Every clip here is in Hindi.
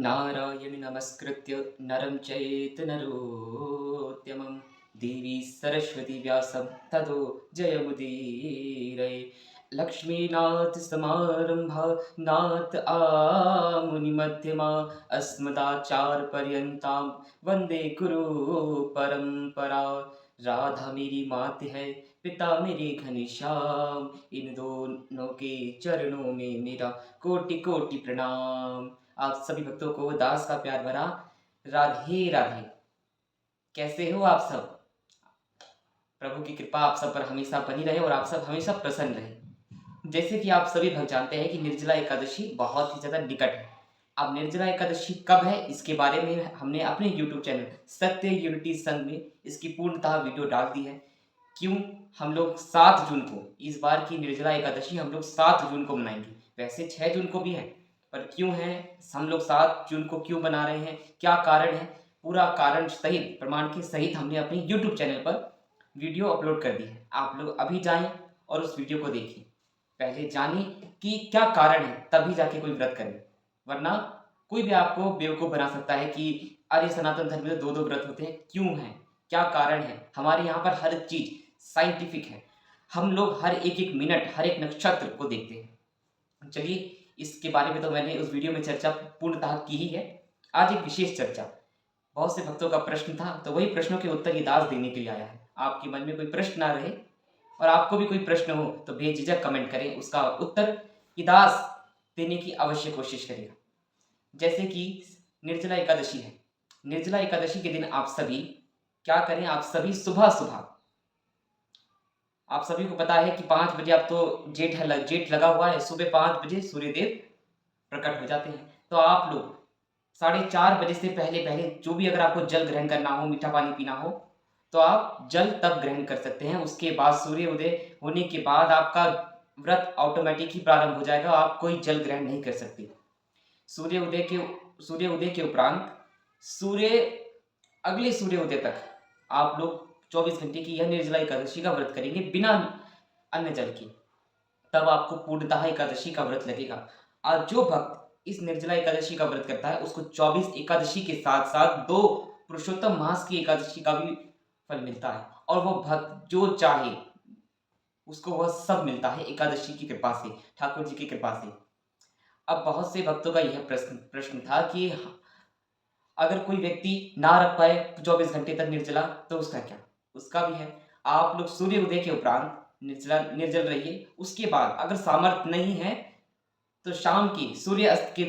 नारायण नमस्कृत्य नरं चैत नरोत्तमं देवी सरस्वती व्यासं ततो जयमुदीरये लक्ष्मीनाथ समारंभा नाथ आमुनिमध्यमा अस्मदाचार्यपर्यन्तां वन्दे गुरु परंपरा। राधा मेरी मात है, पिता मेरे घनश्याम, इन दोनों के चरणों में मेरा कोटि कोटि प्रणाम। आप सभी भक्तों को दास का प्यार भरा राधे राधे। कैसे हो आप सब? प्रभु की कृपा आप सब पर हमेशा बनी रहे और आप सब हमेशा प्रसन्न रहे। जैसे कि आप सभी भक्त जानते हैं कि निर्जला एकादशी बहुत ही ज़्यादा निकट है। अब निर्जला एकादशी कब है इसके बारे में हमने अपने YouTube चैनल सत्य यूनिटी संघ में इसकी पूर्णतः वीडियो डाल दी है। क्यों हम लोग 7 जून को, इस बार की निर्जला एकादशी हम लोग 7 जून को मनाएंगे। वैसे 6 जून को भी है, पर क्यों है हम लोग 7 जून को क्यों मना रहे हैं, क्या कारण है, पूरा कारण सहित प्रमाण के सहित हमने अपने YouTube चैनल पर वीडियो अपलोड कर दी है। आप लोग अभी जाएं और उस वीडियो को देखिए। पहले जानिए कि क्या कारण है, तभी जाके कोई व्रत करें। वरना कोई भी आपको बेवकूफ़ बना सकता है कि अरे सनातन धर्म में तो 2-2 व्रत होते हैं। क्यों है, क्या कारण है? हमारे यहाँ पर हर चीज़ साइंटिफिक है। हम लोग हर एक-एक मिनट, हर एक नक्षत्र को देखते हैं। चलिए, इसके बारे में तो मैंने उस वीडियो में चर्चा पूर्णतः की ही है। आज एक विशेष चर्चा, बहुत से भक्तों का प्रश्न था, तो वही प्रश्नों के उत्तर ये दास देने के लिए आया है। आपके मन में कोई प्रश्न ना रहे और आपको भी कोई प्रश्न हो तो बेझिझक कमेंट करें, उसका उत्तर ये दास देने की अवश्य कोशिश करेगा। जैसे कि निर्जला एकादशी है। निर्जला एकादशी के दिन आप सभी क्या करें? आप सभी सुबह-सुबह, आप सभी को पता है कि 5 बजे अब तो जेठ लगा हुआ है, सुबह 5 बजे सूर्यदेव प्रकट हो जाते हैं। तो आप लोग 4:30 बजे से पहले-पहले जो भी अगर आपको जल ग्रहण करना हो, मीठा पानी पीना हो, तो आप जल तब ग्रहण कर सकते हैं। उसके बाद सूर्योदय होने के बाद आपका व्रत ऑटोमेटिक ही प्रारंभ हो जाएगा, आप कोई जल ग्रहण नहीं कर सकते। सूर्योदय के सूर्योदय के उपरांत सूर्य अगले सूर्योदय तक आप लोग 24 घंटे की यह निर्जला एकादशी का व्रत करेंगे बिना अन्न जल के, तब आपको पूर्णतः एकादशी का व्रत लगेगा। और जो भक्त इस निर्जला एकादशी का व्रत करता है उसको 24 एकादशी के साथ-साथ 2 पुरुषोत्तम मास की एकादशी का भी फल मिलता है। और वो भक्त जो चाहे उसको वह सब मिलता है एकादशी की कृपा से, ठाकुर जी की कृपा से। अब बहुत से भक्तों का यह प्रश्न था कि अगर कोई व्यक्ति ना रख पाए 24 घंटे तक निर्जला, तो उसका क्या? उसका भी है। आप लोग सूर्योदय के उपरांत निर्जल रहिए। उसके बाद अगर सामर्थ्य नहीं है तो शाम की सूर्य अस्त के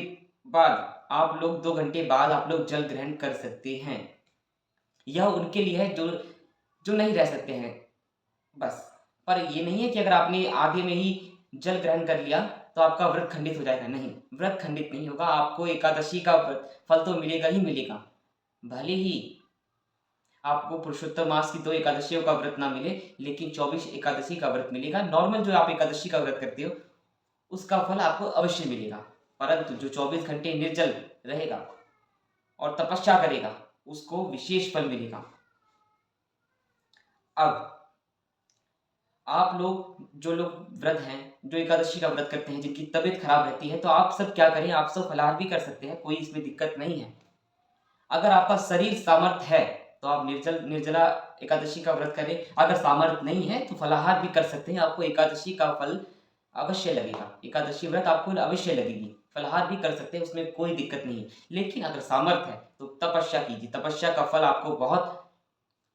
बाद आप लोग 2 घंटे बाद आप लोग जल ग्रहण कर सकते हैं। यह उनके लिए है जो जो नहीं रह सकते हैं बस। पर ये नहीं है कि अगर आपने आधे में ही जल ग्रहण कर लिया तो आपका व्रत खंडित हो जाएगा। नहीं, व्रत खंडित नहीं होगा। आपको एकादशी का फल तो मिलेगा ही मिलेगा। भले ही आपको पुरुषोत्तम मास की 2 एकादशियों का व्रत ना मिले, लेकिन 24 एकादशी का व्रत मिलेगा। नॉर्मल जो आप एकादशी का व्रत करते हो उसका फल आपको अवश्य मिलेगा। परंतु जो 24 घंटे निर्जल रहेगा और तपस्या करेगा उसको विशेष फल मिलेगा। अब आप लोग, जो लोग व्रत हैं, जो एकादशी का व्रत करते हैं, जिनकी तबीयत खराब रहती है, तो आप सब क्या करें, आप सब फलाहार भी कर सकते हैं, कोई इसमें दिक्कत नहीं है। अगर आपका शरीर सामर्थ्य है तो आप निर्जला एकादशी का व्रत करें। अगर सामर्थ्य नहीं है तो फलाहार भी कर सकते हैं, आपको एकादशी का फल अवश्य लगेगा। एकादशी व्रत आपको अवश्य लगेगी। फलाहार भी कर सकते हैं, उसमें कोई दिक्कत नहीं है। लेकिन अगर सामर्थ्य है तो तपस्या कीजिए। तपस्या का फल आपको बहुत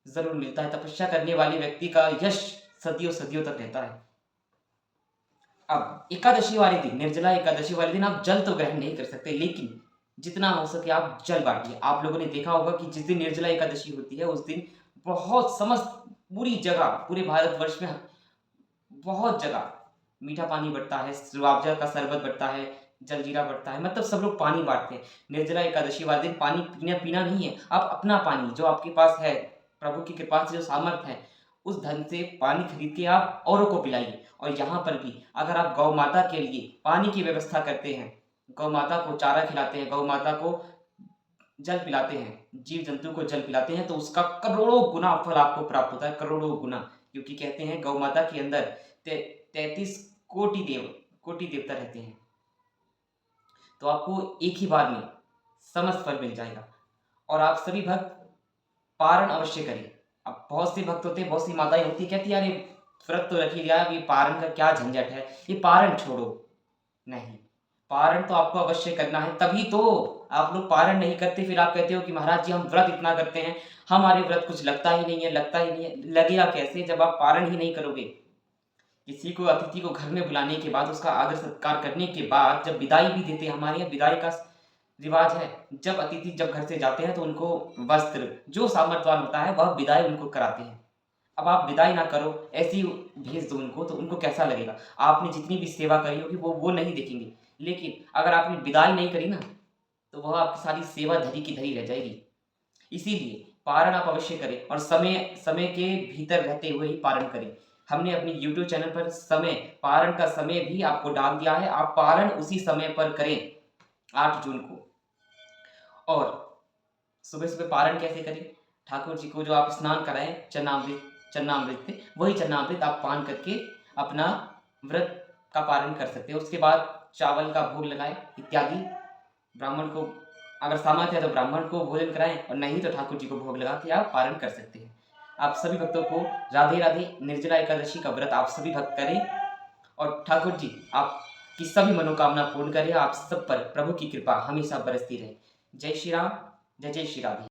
ज़रूर मिलता है। तपस्या करने वाले व्यक्ति का यश सदियों-सदियों तक रहता है। अब एकादशी वाले दिन, निर्जला एकादशी वाले दिन आप जल तो ग्रहण नहीं कर सकते, लेकिन जितना हो सके आप जल बाँटिए। आप लोगों ने देखा होगा कि जिस दिन निर्जला एकादशी होती है उस दिन बहुत समस्त पूरी जगह, पूरे भारतवर्ष में बहुत जगह मीठा पानी बँटता है, रूह-अफ़ज़ा का शरबत बँटता है, जलजीरा बँटता है, मतलब सब लोग पानी बाँटते हैं। निर्जला एकादशी वाले दिन पानी पीना नहीं है, आप अपना पानी जो आपके पास है, प्रभु की कृपा से जो सामर्थ्य है, उस धन से पानी खरीद के आप औरों को पिलाइए। और यहाँ पर भी अगर आप गौ माता के लिए पानी की व्यवस्था करते हैं, गौ माता को चारा खिलाते हैं, गौ माता को जल पिलाते हैं, जीव-जंतु को जल पिलाते हैं, तो उसका करोड़ों गुना फल आपको प्राप्त होता है, करोड़ों गुना। क्योंकि कहते हैं गौ माता के अंदर 33 कोटि देवता रहते हैं। तो आपको एक ही बार में समस्त फल मिल जाएगा। और आप सभी भक्त पारण अवश्य करिए। अब बहुत से भक्त होते हैं, बहुत सी माताएं होती है, कहती है अरे व्रत तो रख ही लिया, अब ये पारण का क्या झंझट है, ये पारण छोड़ो। नहीं, पारण तो आपको अवश्य करना है, तभी तो। आप लोग पारण नहीं करते, फिर आप कहते हो कि महाराज जी हम व्रत इतना करते हैं, हमारे व्रत कुछ लगता ही नहीं है, लगता ही नहीं है। लगेगा कैसे जब आप पारण ही नहीं करोगे। किसी को, अतिथि को घर में बुलाने के बाद, उसका आदर सत्कार करने के बाद जब विदाई भी देते हैं, हमारे यहाँ विदाई का रिवाज है। जब अतिथि जब घर से जाते हैं तो उनको वस्त्र, जो सामर्थ्यवान होता है वह विदाई उनको कराते हैं। अब आप विदाई ना करो, ऐसे ही भेज दो उनको, तो उनको कैसा लगेगा। आपने जितनी भी सेवा करी होगी वो नहीं देखेंगे। लेकिन अगर आपने विदाई नहीं करी ना, तो वह आपकी सारी सेवा धरी की धरी रह जाएगी। इसीलिए पारण आप अवश्य करें, और समय समय के भीतर रहते हुए ही पारण करें। हमने अपने YouTube चैनल पर पारण का समय भी आपको डाल दिया है। आप पारण उसी समय पर करें, 8 जून को। और सुबह-सुबह पारण कैसे करें? ठाकुर जी को जो आप स्नान कराएँ चरणामृत से, वही चरणामृत आप पान करके अपना व्रत का पारण कर सकते हैं। उसके बाद चावल का भोग लगाएँ इत्यादि। ब्राह्मण को, अगर सामर्थ्य है तो ब्राह्मण को भोजन कराएँ, और नहीं तो ठाकुर जी को भोग लगा के आप पारण कर सकते हैं। आप सभी भक्तों को राधे राधे। निर्जला एकादशी का व्रत आप सभी भक्त करें, और ठाकुर जी आपकी सभी मनोकामना पूर्ण करें। आप सब पर प्रभु की कृपा हमेशा बरसती रहे। जय श्री राम, जय जय श्री राधे।